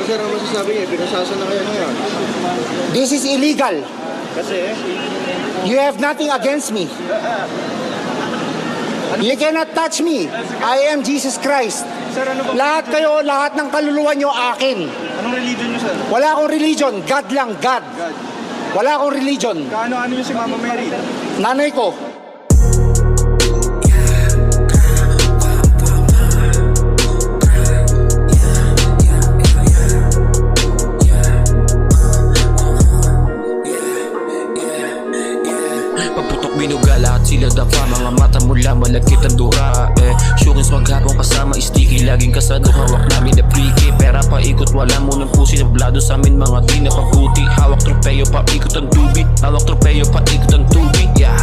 sir, ang masasabi niya, pinasasa na kayo ngayon. This is illegal. Kasi, You have nothing against me. You cannot touch me. I am Jesus Christ. sir, ano ba? Lahat kayo, lahat ng kaluluwa nyo akin. Anong religion niyo, sir? Wala akong religion. God lang, God. God. Wala akong religion. Kaano-ano niyo si Mama Mary? Nanay ko. Pagputok binuga, lahat sila dapa. Mga mata mula malagkit ang dura. Shurins maghapon kasama sticky, laging kasado. Hawak namin na priki, pera paikot, wala mo ng pusi. Nablado sa amin mga di na pabuti. Hawak tropeyo, paikot ang tubig. Hawak tropeyo, paikot ang tubig. Yeah.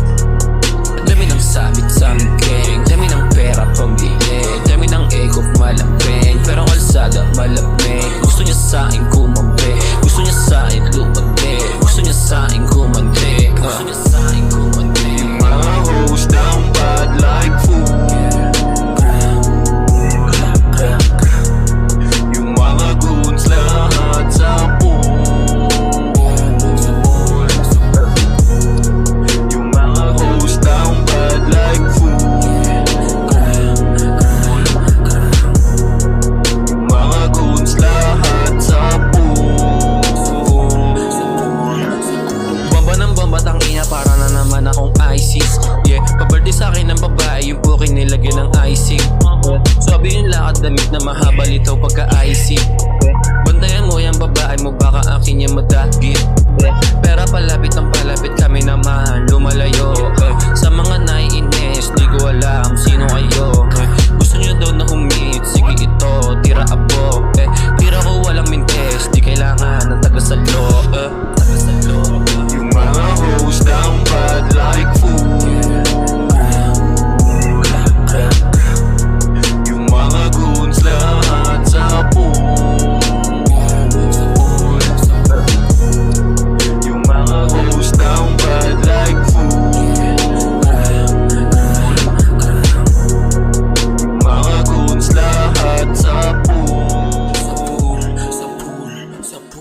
Dami ng sabit sa aming gang, dami ng pera pambili, dami ng ego malambing, pero ang kalsada malamig. Gusto niya sa akin kumampi, gusto niya sa akin lumandi, gusto niya sa akin kumandi, gusto niya sa akin kumandi. Mga hoes down bad like food, yung mga goons lahat sa pool. Yung mga hoes down bad like food, yung mga goons lahat sa pool. Bomba ng bomba, tangina, para na naman akong ISIS. Yeah, pa-birthday sa akin ng babae, yung buking nilagyan ng icing. Sabi yung lakad, damit na mahaba, litaw pagka-icing. Bantayan mo yung babae mo, baka akin yung madagit. Pera palapit ng palapit, kami naman lumalayo. Sa mga naiinis, di ko alam sino kayo. Gusto nyo daw na humit